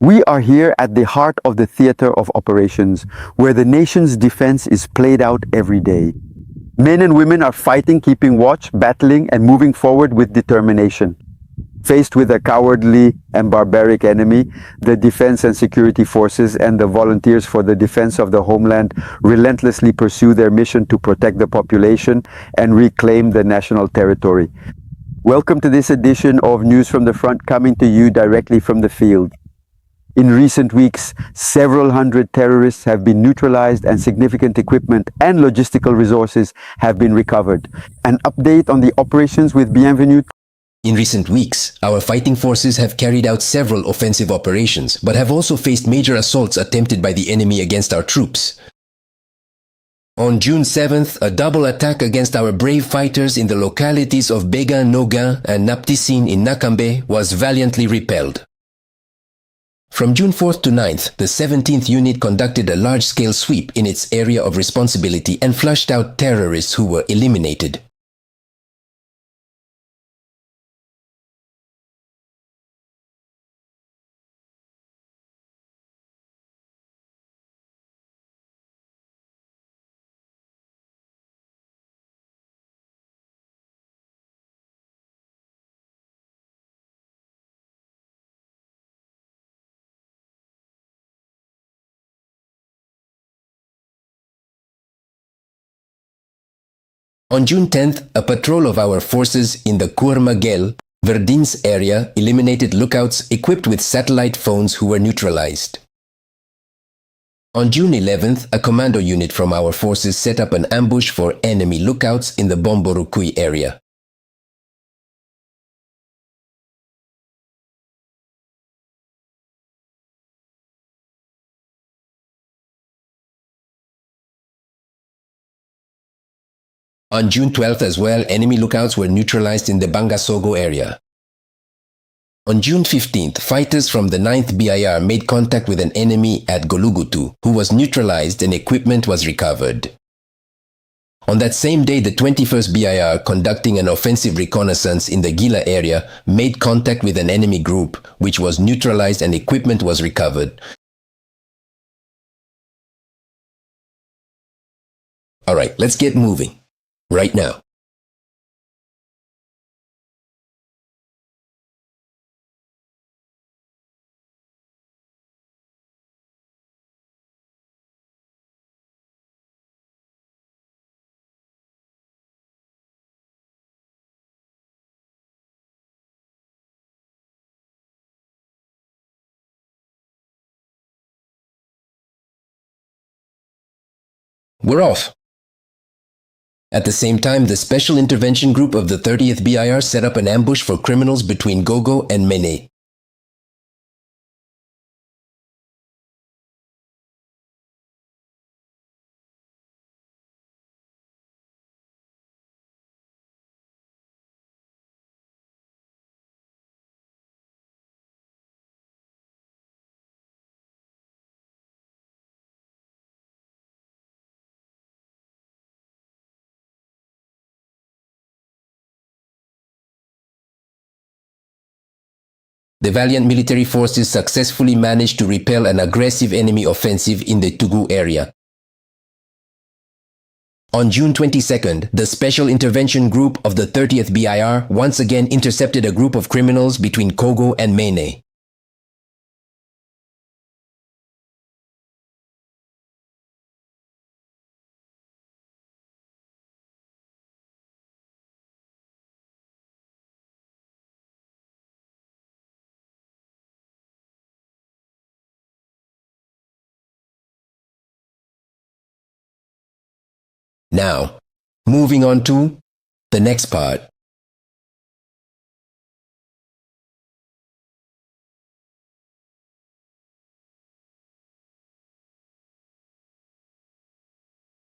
We are here at the heart of the theater of operations, where the nation's defense is played out every day. Men and women are fighting, keeping watch, battling, and moving forward with determination. Faced with a cowardly and barbaric enemy, the defense and security forces and the volunteers for the defense of the homeland relentlessly pursue their mission to protect the population and reclaim the national territory. Welcome to this edition of News from the Front, coming to you directly from the field. In recent weeks, several hundred terrorists have been neutralized and significant equipment and logistical resources have been recovered. An update on the operations with Bienvenue. In recent weeks, our fighting forces have carried out several offensive operations, but have also faced major assaults attempted by the enemy against our troops. On June 7th, a double attack against our brave fighters in the localities of Bega Nogin and Naptisine in Nakambe was valiantly repelled. From June 4th to 9th, the 17th Unit conducted a large-scale sweep in its area of responsibility and flushed out terrorists who were eliminated. On June 10th, a patrol of our forces in the Kourmagel, Verdins area eliminated lookouts equipped with satellite phones who were neutralized. On June 11th, a commando unit from our forces set up an ambush for enemy lookouts in the Bomborukui area. On June 12th as well, enemy lookouts were neutralized in the Bangasogo area. On June 15th, fighters from the 9th BIR made contact with an enemy at Golugutu, who was neutralized and equipment was recovered. On that same day, the 21st BIR, conducting an offensive reconnaissance in the Gila area, made contact with an enemy group, which was neutralized and equipment was recovered. Alright, let's get moving. Right now. We're off. At the same time, the Special Intervention Group of the 30th BIR set up an ambush for criminals between Gogo and Mene. The valiant military forces successfully managed to repel an aggressive enemy offensive in the Tugu area. On June 22nd, the Special Intervention Group of the 30th BIR once again intercepted a group of criminals between Kogo and Mene. Now, moving on to the next part.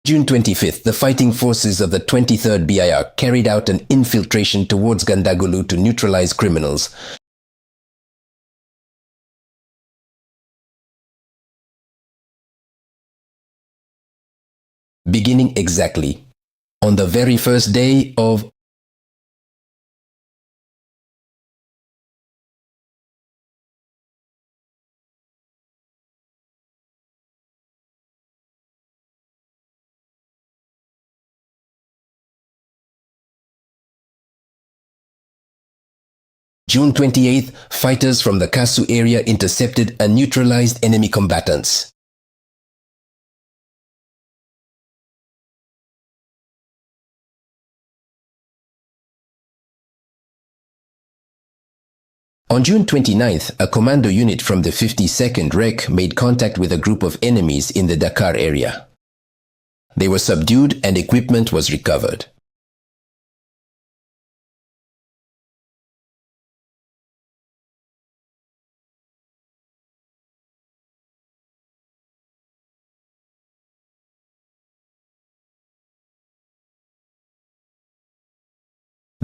June 25th, the fighting forces of the 23rd BIR carried out an infiltration towards Gandagulu to neutralize criminals. Beginning exactly on the very first day of June 28th, fighters from the Kasu area intercepted and neutralized enemy combatants. On June 29th, a commando unit from the 52nd REC made contact with a group of enemies in the Dakar area. They were subdued and equipment was recovered.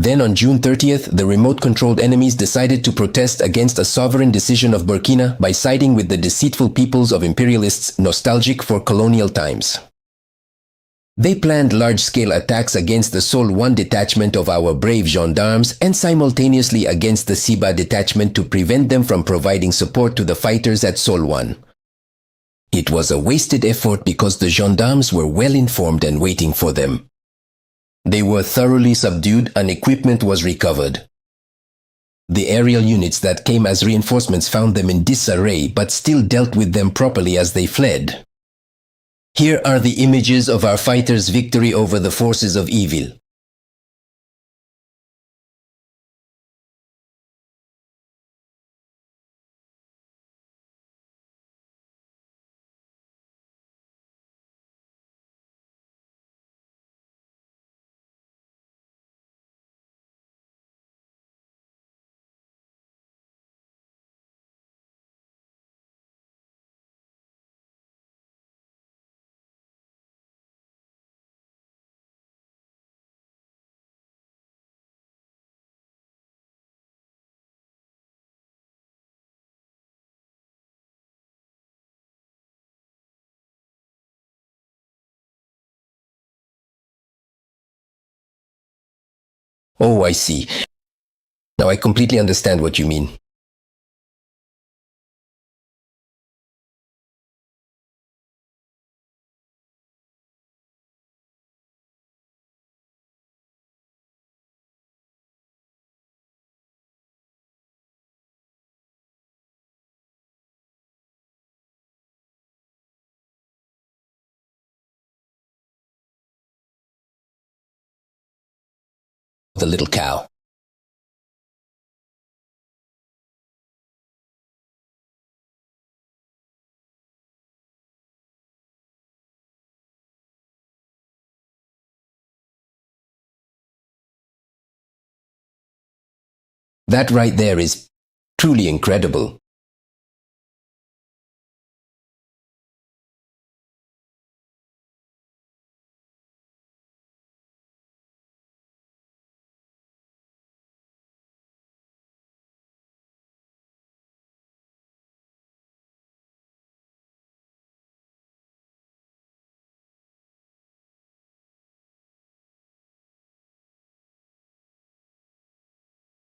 Then on June 30th, the remote-controlled enemies decided to protest against a sovereign decision of Burkina by siding with the deceitful peoples of imperialists nostalgic for colonial times. They planned large-scale attacks against the Sol 1 detachment of our brave gendarmes and simultaneously against the Siba detachment to prevent them from providing support to the fighters at Sol 1. It was a wasted effort because the gendarmes were well informed and waiting for them. They were thoroughly subdued and equipment was recovered. The aerial units that came as reinforcements found them in disarray but still dealt with them properly as they fled. Here are the images of our fighters' victory over the forces of evil. Oh, I see. Now I completely understand what you mean. The little cow. That right there is truly incredible.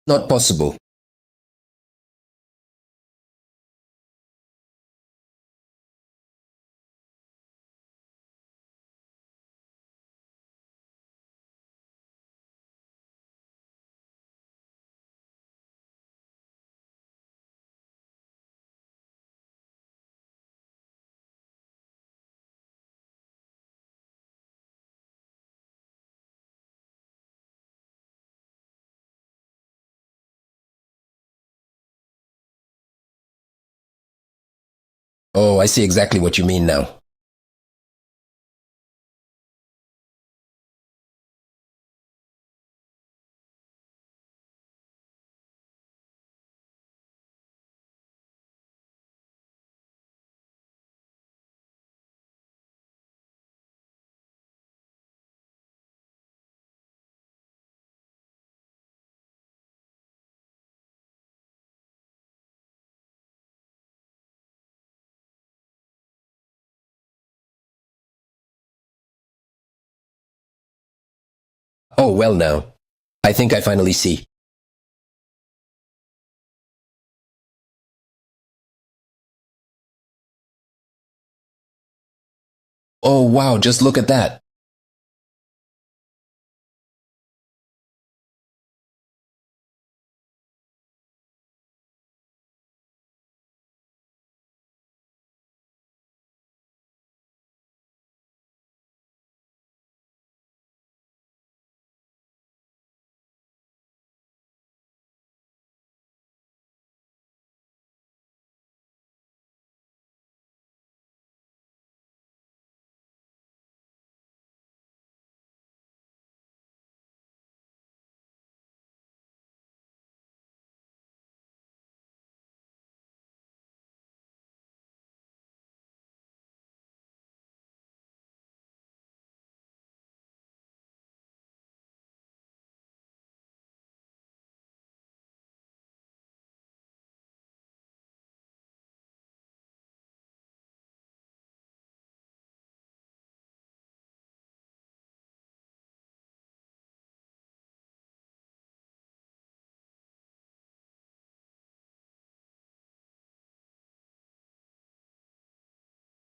Not possible. Oh, I see exactly what you mean now. Oh, well now. I think I finally see. Oh, wow, just look at that.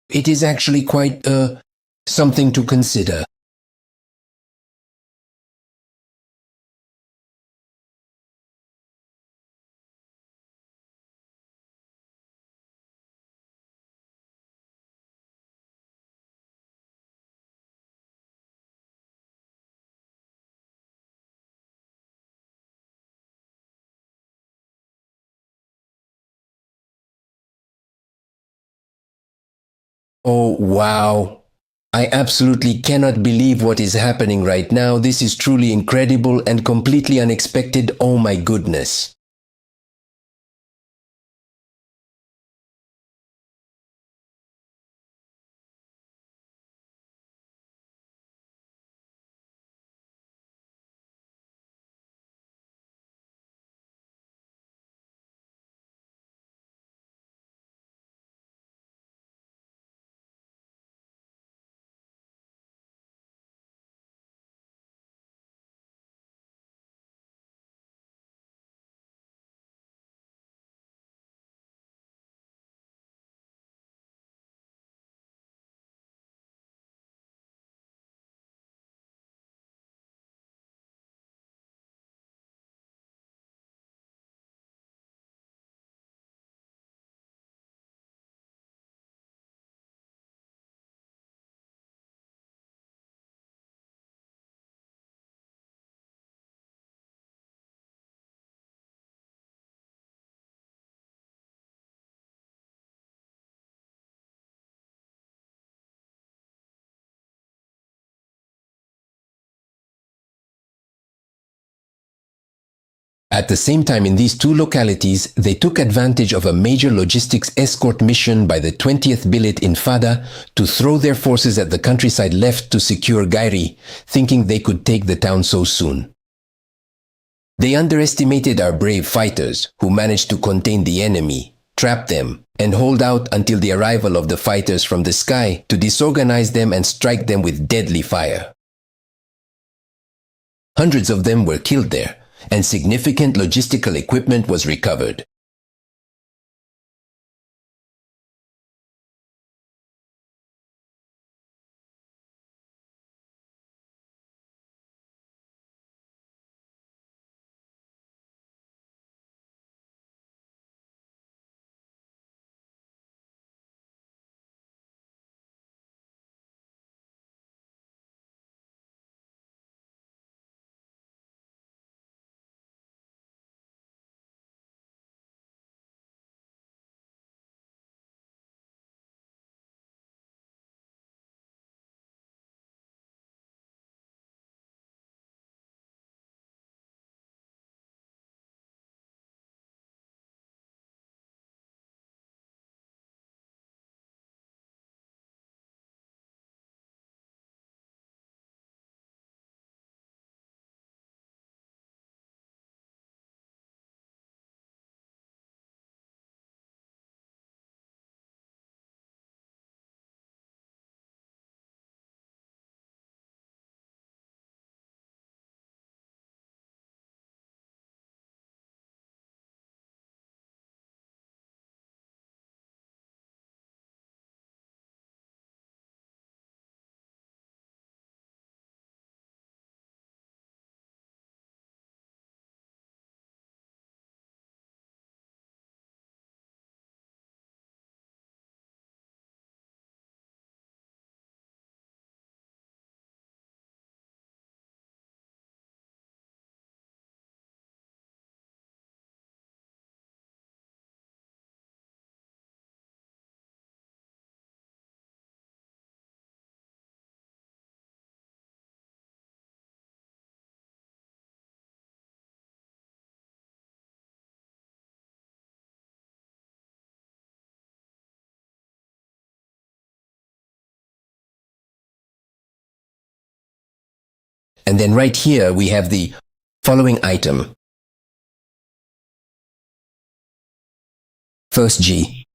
it is actually quite, something to consider. Oh, wow. I absolutely cannot believe what is happening right now. This is truly incredible and completely unexpected. Oh my goodness. At the same time, in these two localities, they took advantage of a major logistics escort mission by the 20th Billet Infada to throw their forces at the countryside left to secure Gairi, thinking they could take the town so soon. They underestimated our brave fighters, who managed to contain the enemy, trap them, and hold out until the arrival of the fighters from the sky to disorganize them and strike them with deadly fire. Hundreds of them were killed there, and significant logistical equipment was recovered. And then right here we have the following item. First G.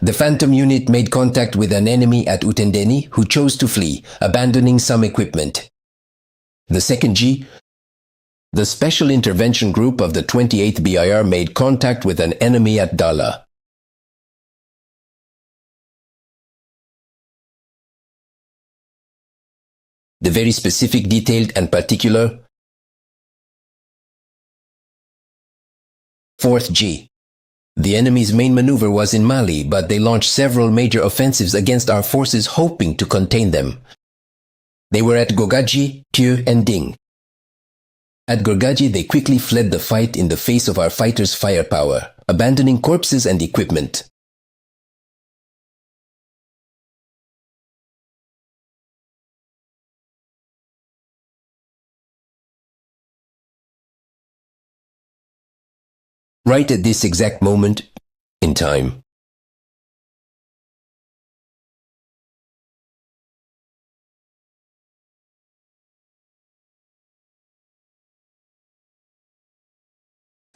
The Phantom unit made contact with an enemy at Utendeni who chose to flee, abandoning some equipment. The second G. The Special Intervention Group of the 28th BIR made contact with an enemy at Dala. The very specific, detailed, and particular. 4th G. The enemy's main maneuver was in Mali, but they launched several major offensives against our forces hoping to contain them. They were at Gogadji, Thieu, and Ding. At Gogadji, they quickly fled the fight in the face of our fighters' firepower, abandoning corpses and equipment. Right at this exact moment in time.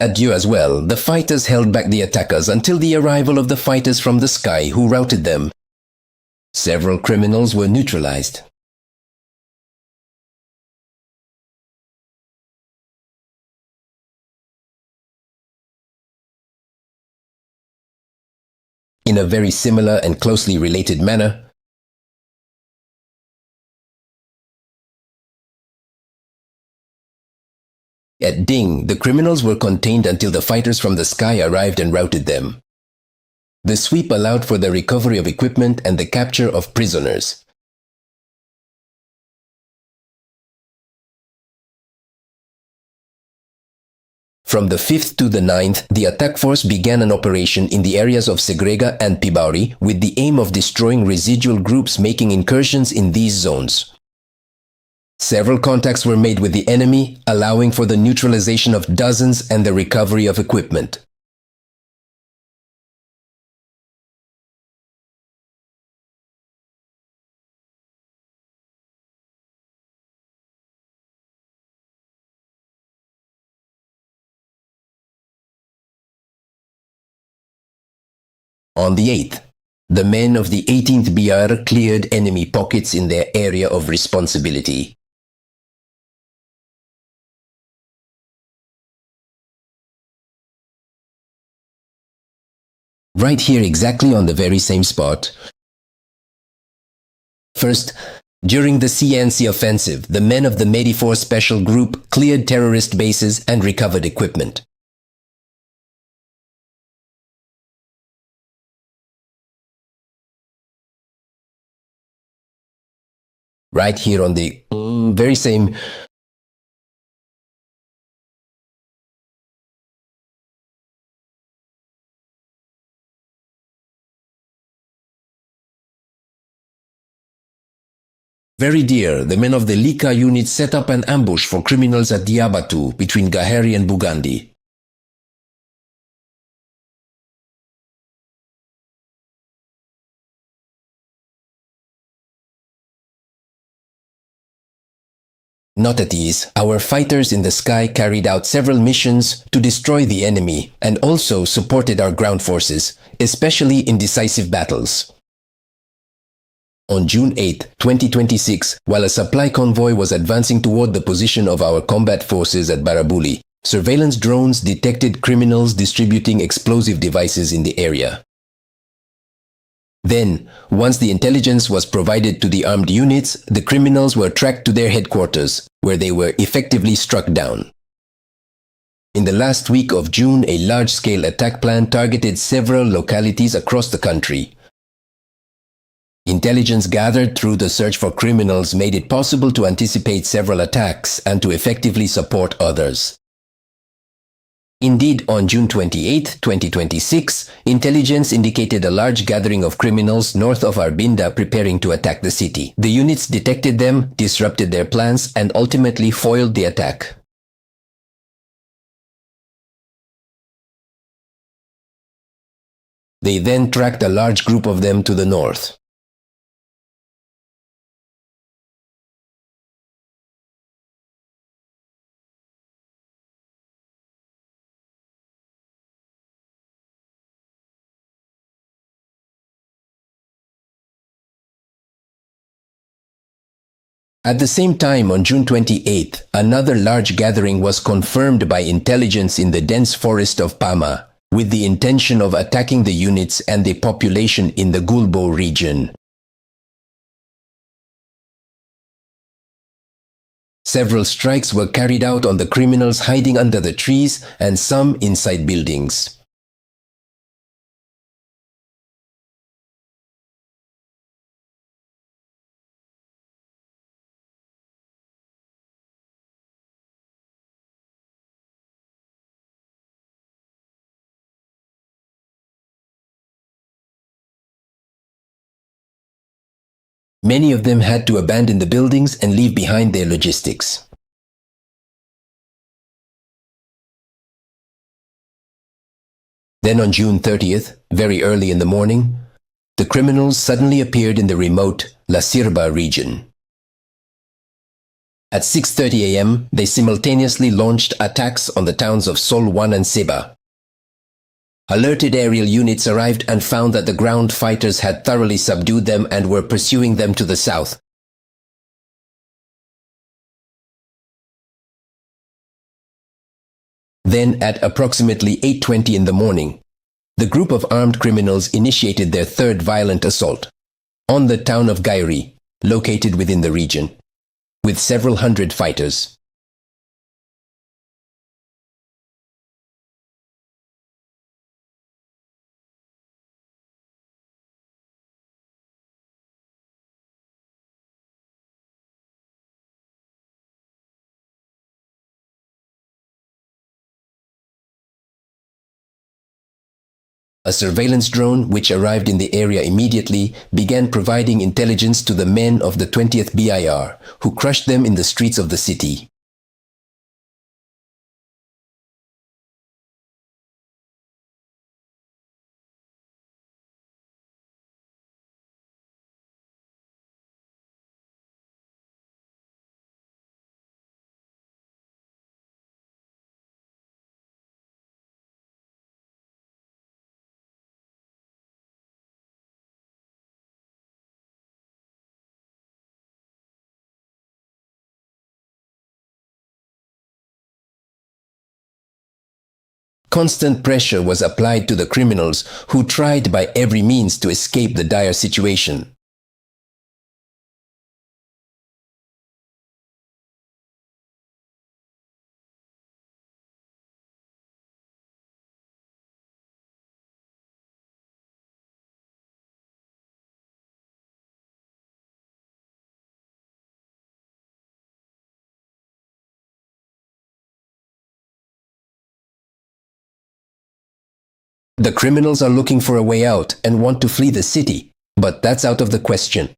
At Dieu as well, the fighters held back the attackers until the arrival of the fighters from the sky who routed them. Several criminals were neutralized. In a very similar and closely related manner, at Ding, the criminals were contained until the fighters from the sky arrived and routed them. The sweep allowed for the recovery of equipment and the capture of prisoners. From the 5th to the 9th, the attack force began an operation in the areas of Segrega and Pibauri with the aim of destroying residual groups making incursions in these zones. Several contacts were made with the enemy, allowing for the neutralization of dozens and the recovery of equipment. On the 8th, the men of the 18th BR cleared enemy pockets in their area of responsibility. Right here, exactly on the very same spot. First, during the CNC offensive, the men of the Medifor Special Group cleared terrorist bases and recovered equipment. Right here on the very same. Very dear, the men of the Lika unit set up an ambush for criminals at Diabatu between Gaheri and Bugandi. Not at ease, our fighters in the sky carried out several missions to destroy the enemy and also supported our ground forces, especially in decisive battles. On June 8, 2026, while a supply convoy was advancing toward the position of our combat forces at Barabuli, surveillance drones detected criminals distributing explosive devices in the area. Then, once the intelligence was provided to the armed units, the criminals were tracked to their headquarters, where they were effectively struck down. In the last week of June, a large-scale attack plan targeted several localities across the country. Intelligence gathered through the search for criminals made it possible to anticipate several attacks and to effectively support others. Indeed, on June 28, 2026, intelligence indicated a large gathering of criminals north of Arbinda preparing to attack the city. The units detected them, disrupted their plans, and ultimately foiled the attack. They then tracked a large group of them to the north. At the same time, on June 28th, another large gathering was confirmed by intelligence in the dense forest of Pama, with the intention of attacking the units and the population in the Gulbo region. Several strikes were carried out on the criminals hiding under the trees and some inside buildings. Many of them had to abandon the buildings and leave behind their logistics. Then on June 30th, very early in the morning, the criminals suddenly appeared in the remote La Cierva region. At 6:30 a.m., they simultaneously launched attacks on the towns of Sol 1 and Seba. Alerted aerial units arrived and found that the ground fighters had thoroughly subdued them and were pursuing them to the south. Then, at approximately 8:20 in the morning, the group of armed criminals initiated their third violent assault on the town of Gairi, located within the region, with several hundred fighters. A surveillance drone, which arrived in the area immediately, began providing intelligence to the men of the 20th BIR, who crushed them in the streets of the city. Constant pressure was applied to the criminals, who tried by every means to escape the dire situation. The criminals are looking for a way out and want to flee the city, but that's out of the question.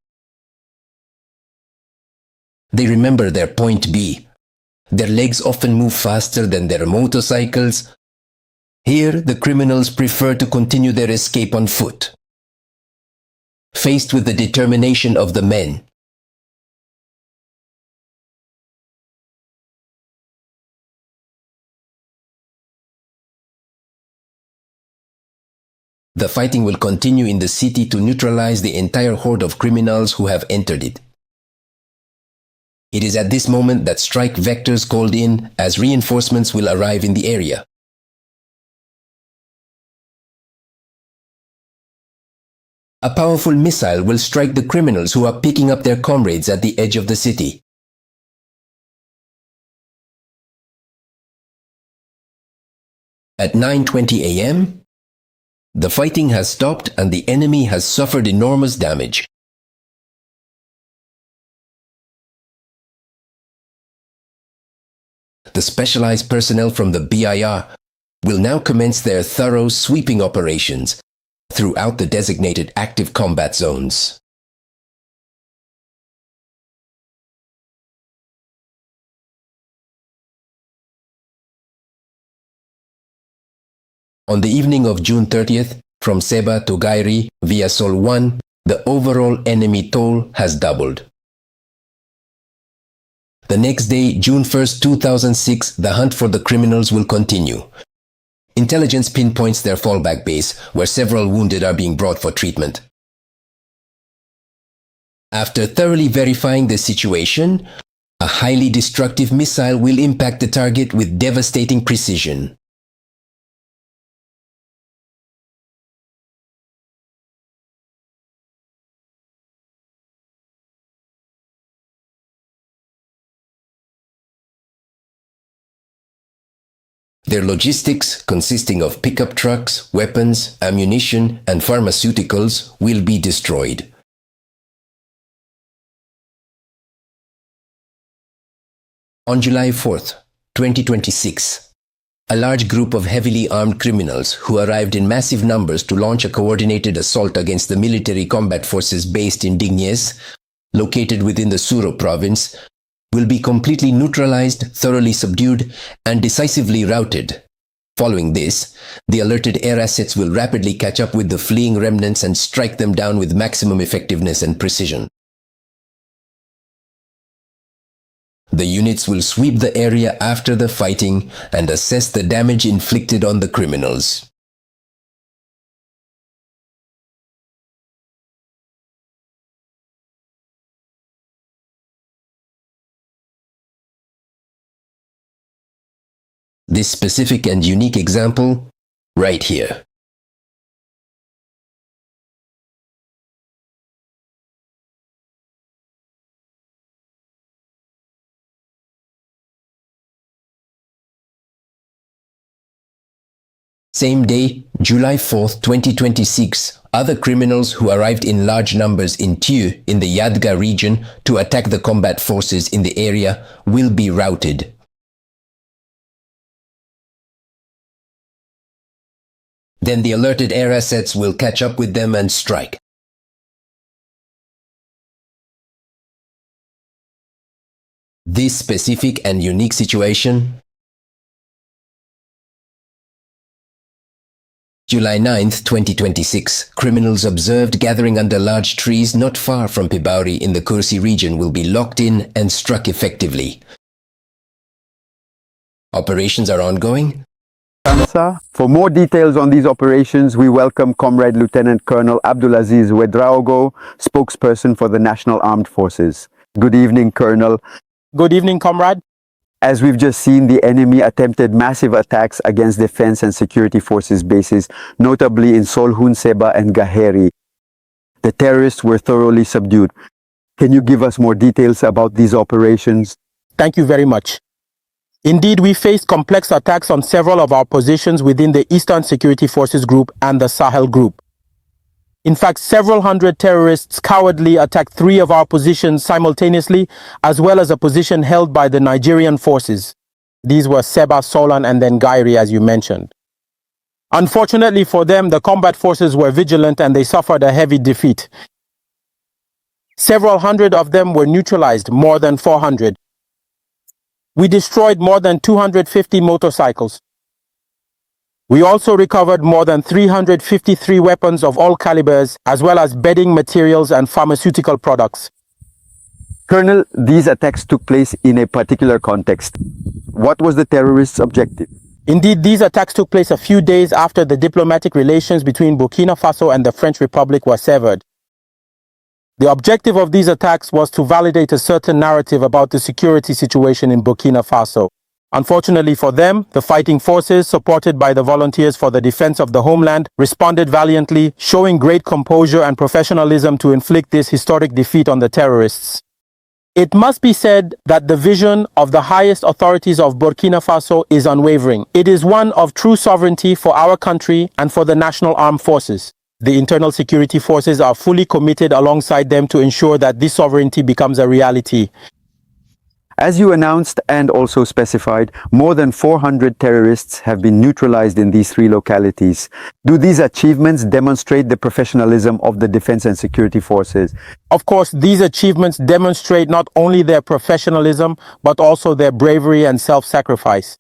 They remember their point B. Their legs often move faster than their motorcycles. Here, the criminals prefer to continue their escape on foot. Faced with the determination of the men, the fighting will continue in the city to neutralize the entire horde of criminals who have entered it. It is at this moment that strike vectors called in as reinforcements will arrive in the area. A powerful missile will strike the criminals who are picking up their comrades at the edge of the city. At 9:20 a.m., the fighting has stopped and the enemy has suffered enormous damage. The specialized personnel from the BIR will now commence their thorough sweeping operations throughout the designated active combat zones. On the evening of June 30th, from Seba to Gairi via Sol 1, the overall enemy toll has doubled. The next day, June 1st, 2006, the hunt for the criminals will continue. Intelligence pinpoints their fallback base, where several wounded are being brought for treatment. After thoroughly verifying the situation, a highly destructive missile will impact the target with devastating precision. Their logistics, consisting of pickup trucks, weapons, ammunition, and pharmaceuticals, will be destroyed. On July 4th, 2026, a large group of heavily armed criminals who arrived in massive numbers to launch a coordinated assault against the military combat forces based in Dignes, located within the Suro province, will be completely neutralized, thoroughly subdued, and decisively routed. Following this, the alerted air assets will rapidly catch up with the fleeing remnants and strike them down with maximum effectiveness and precision. The units will sweep the area after the fighting and assess the damage inflicted on the criminals. This specific and unique example, right here. Same day, July 4th, 2026, other criminals who arrived in large numbers in Thieu in the Yadga region to attack the combat forces in the area will be routed. Then the alerted air assets will catch up with them and strike. This specific and unique situation, July 9th, 2026, criminals observed gathering under large trees not far from Pibauri in the Kursi region will be locked in and struck effectively. Operations are ongoing. For more details on these operations, we welcome Comrade Lieutenant Colonel Abdulaziz Ouedraogo, spokesperson for the National Armed Forces. Good evening, Colonel. Good evening, comrade. As we've just seen, the enemy attempted massive attacks against defense and security forces bases, notably in Solhun, Seba, and Gaheri. The terrorists were thoroughly subdued. Can you give us more details about these operations? Thank you very much. Indeed, we faced complex attacks on several of our positions within the Eastern Security Forces Group and the Sahel Group. In fact, several hundred terrorists cowardly attacked 3 of our positions simultaneously, as well as a position held by the Nigerian forces. These were Seba, Solan, and then Gairi, as you mentioned. Unfortunately for them, the combat forces were vigilant and they suffered a heavy defeat. Several hundred of them were neutralized, more than 400. We destroyed more than 250 motorcycles. We also recovered more than 353 weapons of all calibers, as well as bedding materials and pharmaceutical products. Colonel, these attacks took place in a particular context. What was the terrorists' objective? Indeed, these attacks took place a few days after the diplomatic relations between Burkina Faso and the French Republic were severed. The objective of these attacks was to validate a certain narrative about the security situation in Burkina Faso. Unfortunately for them, the fighting forces, supported by the Volunteers for the Defense of the Homeland, responded valiantly, showing great composure and professionalism to inflict this historic defeat on the terrorists. It must be said that the vision of the highest authorities of Burkina Faso is unwavering. It is one of true sovereignty for our country and for the National Armed Forces. The internal security forces are fully committed alongside them to ensure that this sovereignty becomes a reality. As you announced and also specified, more than 400 terrorists have been neutralized in these 3 localities. Do these achievements demonstrate the professionalism of the defense and security forces? Of course, these achievements demonstrate not only their professionalism, but also their bravery and self-sacrifice.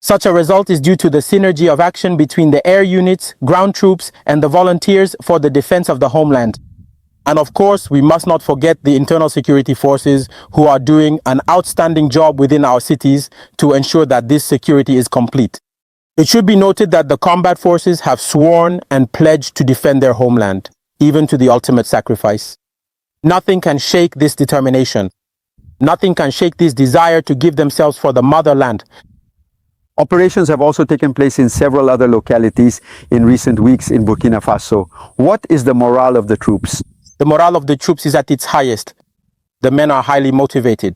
Such a result is due to the synergy of action between the air units, ground troops, and the volunteers for the defense of the homeland. And of course, we must not forget the internal security forces who are doing an outstanding job within our cities to ensure that this security is complete. It should be noted that the combat forces have sworn and pledged to defend their homeland, even to the ultimate sacrifice. Nothing can shake this determination. Nothing can shake this desire to give themselves for the motherland. Operations have also taken place in several other localities in recent weeks in Burkina Faso. What is the morale of the troops? The morale of the troops is at its highest. The men are highly motivated.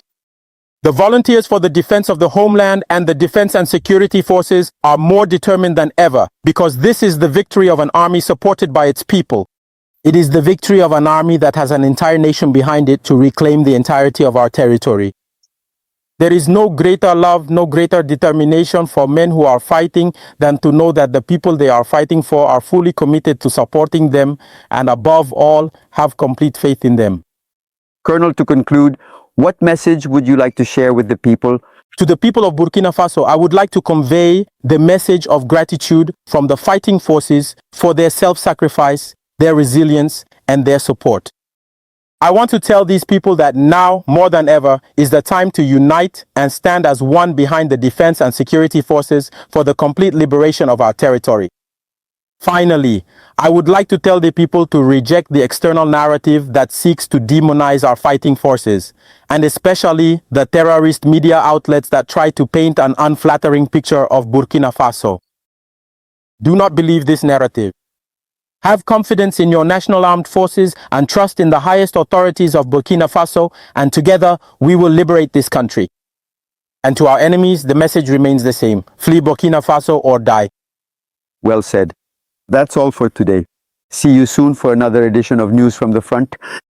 The volunteers for the defense of the homeland and the defense and security forces are more determined than ever because this is the victory of an army supported by its people. It is the victory of an army that has an entire nation behind it to reclaim the entirety of our territory. There is no greater love, no greater determination for men who are fighting than to know that the people they are fighting for are fully committed to supporting them and above all, have complete faith in them. Colonel, to conclude, what message would you like to share with the people? To the people of Burkina Faso, I would like to convey the message of gratitude from the fighting forces for their self-sacrifice, their resilience, and their support. I want to tell these people that now, more than ever, is the time to unite and stand as one behind the defense and security forces for the complete liberation of our territory. Finally, I would like to tell the people to reject the external narrative that seeks to demonize our fighting forces, and especially the terrorist media outlets that try to paint an unflattering picture of Burkina Faso. Do not believe this narrative. Have confidence in your national armed forces and trust in the highest authorities of Burkina Faso, and together we will liberate this country. And to our enemies, the message remains the same: flee Burkina Faso or die. Well said. That's all for today. See you soon for another edition of News from the Front.